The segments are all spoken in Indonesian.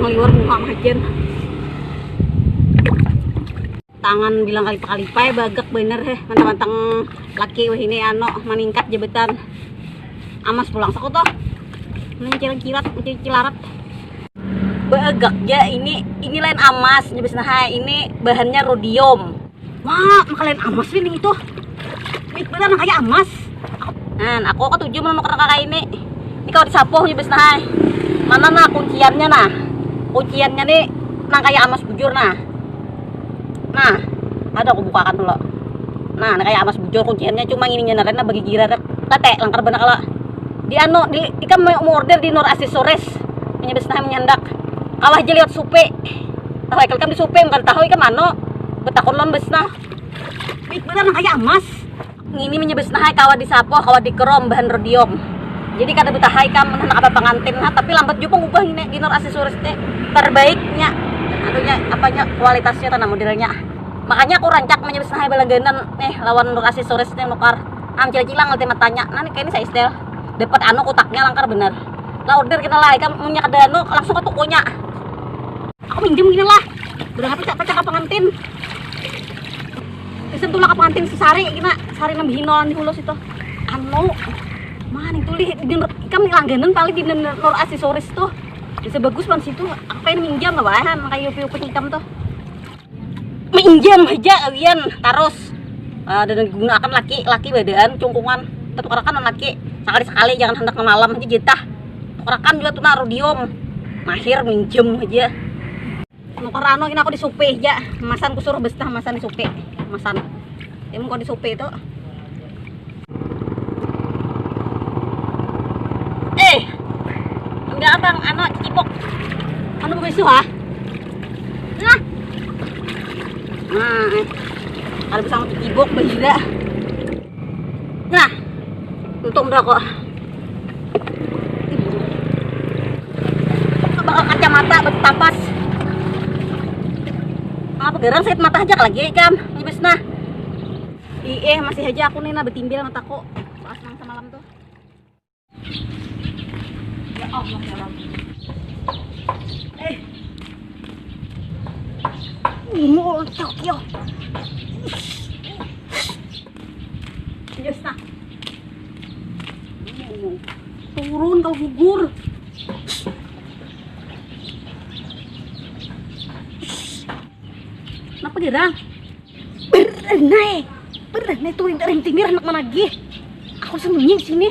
orang liwar muka majen. Tangan bilang kali pakalipay bagak bener mantang-mantang laki wah ini meningkat jabatan. Amas pulang sako toh. Mencilat-cilat, mencilarat. Bagak ya ini lain amas nyebes nah ini bahannya rhodium. Wah, makalain amas ini itu. Ini bener kayak amas. Nah, aku ketujuh menukar kakak ini. Ini kalau disapuh nyebes nah. Mana nah kunciannya nah. Kunciannya nih nang kayak amas bujur nah. Nah, ada aku bukakan dulu. Nah, kayak amas bujur kunciannya cuma ini nyenarena bagi gira tete langkar bener kalau di ikam mau order di Nur Aksesoris menyebes nah menyandak kawah aja lihat supe tahu ikam di supe bukan tahu ikam betakon lon besna bener kayak emas ini menyebes nah kawah di sapo kawah di kerom bahan rhodium jadi kada betahai kam menak apa pengantin nah tapi lambat juga ngubah ini di Nur Aksesoris terbaiknya anunya apanya kualitasnya tanah modelnya makanya aku rancak menyebes nah balangganan lawan Nur Aksesoris nukar cilang ultimate tanya nah kayak ini saya istel dapat kotaknya langkar bener lah order kita lah kan punya kada langsung ke tokonya aku minjem gini lah berapa pecah ke pengantin sentuh lah ke pengantin sesari gina sari nambah hinolan di hulos itu mana itu lihat ikan langganan paling di Nur Aksesoris tuh bisa bagus pan situ aku pengen minjam lah bahan kayak yupi hitam tuh minjam aja kalian terus dan digunakan laki badan cungkungan tukarakan laki sekali jangan hendak ke malam aja jatah tukarakan juga tuh rhodium mahir minjem aja nukarano ini aku di supe aja masan ku suruh bestah masan di supe masan emang kau di supe itu enggak abang cipok bukan isu ha kalau bisa cipok bahira nah untung berapa bakal kacamata bertapas apa gerang sakit mata aja lagi kam nyebes nah masih aja aku nih betimbil mataku pas nang semalam tuh ya Allah ya Allah Tokyo yes nah turun kau gugur kenapa gerang berenai turun tinggi anak mana lagi aku sembunyi di sini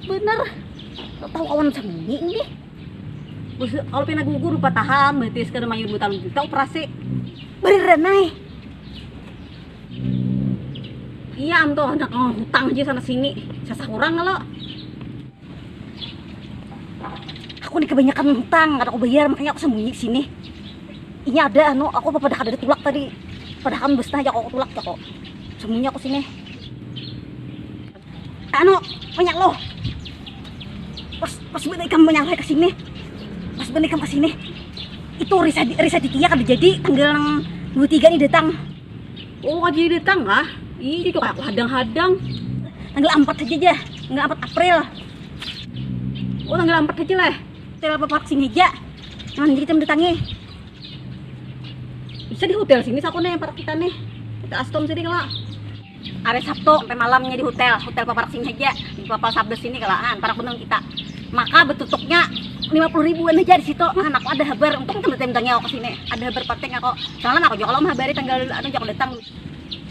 bener tahu kawan sembunyi ini kalau pina gugur lupa tahan berarti sekarang mayur buta operasi berenai iya am tuh anak hutang aja sana sini sasa kurang lo aku nih kebanyakan hutang kada aku bayar makanya aku sembunyi di sini ini ada aku apa pada ada tulak tadi padahal kan besar aja kok tulak ya kok sembunyi aku sini banyak lo pas bener kamu banyak ke sini pas bener kamu ke sini itu Risa Dikia kan jadi tanggal 23 nih datang jadi datang kah ih itu kayak aku hadang-hadang tanggal 4 aja tanggal 4 April tanggal 4 aja lah hotel apa vaksin aja nanti kita mendatangi bisa di hotel sini aku nih para kita nih kita Aston sini kalau hari Sabtu sampai malamnya di hotel paparak sini aja di Papal Sabdes sini kalaan para penonton kita maka betutupnya 50 ribuan aja di situ aku ada kabar untung tentang aku kesini ada kabar penting aku soalnya aku juga kalau menghabari tanggal aku datang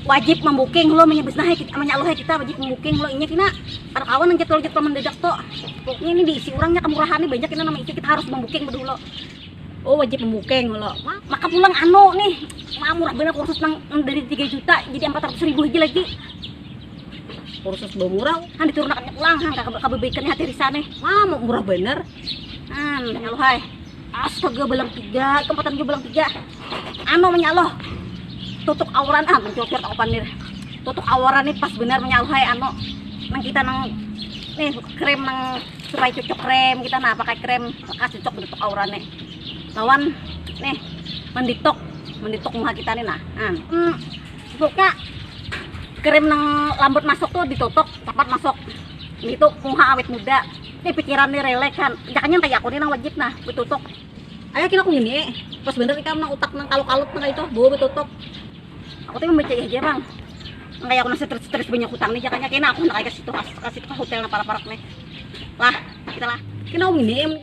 wajib membuking lo menyebut nah kita wajib membuking lo ini kina para kawan yang jadwal mendadak tuh pokoknya ini diisi orangnya kemurahan nih banyak ini nama itu kita harus membuking dulu wajib membuking lo maka pulang nih murah bener kursus dari 3 juta jadi 400 ribu aja lagi kursus murah kan diturunkan pulang kabebaikannya hati Risa nih mau murah bener lo hai astaga belang 3 kempatan gue belang 3 menyaloh tutup awaran mencocor tak panir tutup awaran nih pas bener menyaloh hai nang kita nang nih krem nang supaya cocok krem kita pakai krem kasih cocok tutup awaran nih lawan nih menditok muka kita nih pokoknya krem nang lambut masuk tuh ditutup tepat masuk itu muka awet muda pikiran ni relax kan. Ikannya kayak aku nih nang wajib nah betutok. Ayo kina aku gini. Pas bener ikam nang utak nang kalut-kalut nang itu bawa betutok. Aku tuh membaca aja bang. Kayak aku nang stres banyak utang nih jakanya kena aku nak kasih tuh ke hotel na para-parak nih. Lah, kita lah. Kina aku gini.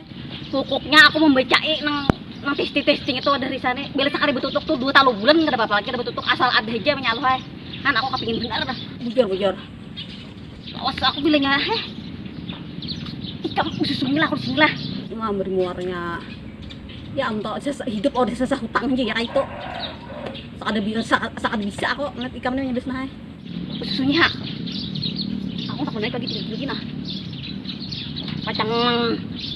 Pokoknya aku membaca nang testing itu dari sana. Bila sekali betutok tuh 2 bulan enggak ada apa-apa lagi ada betutok asal ada aja menyaluh hai. Kan aku kepingin benar dah. Bujur. Awas aku bilangnya ikam susunya lah aku sini lah. Cuma muarnya ya untuk hidup udah sesa hutang aja ya kayak itu. Sakada bisa aku ngeliat ikamnya nyebes nah. Susunya aku tak naik lagi tinggi nah. Pacang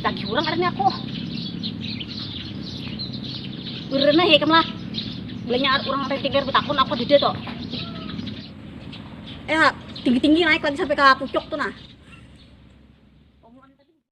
lagi kurang adanya aku. Urena he kam lah. Bilangnya orang tiger betakun aku di dia tuh. Ya tinggi-tinggi naik lagi sampai ke pucuk tuh nah.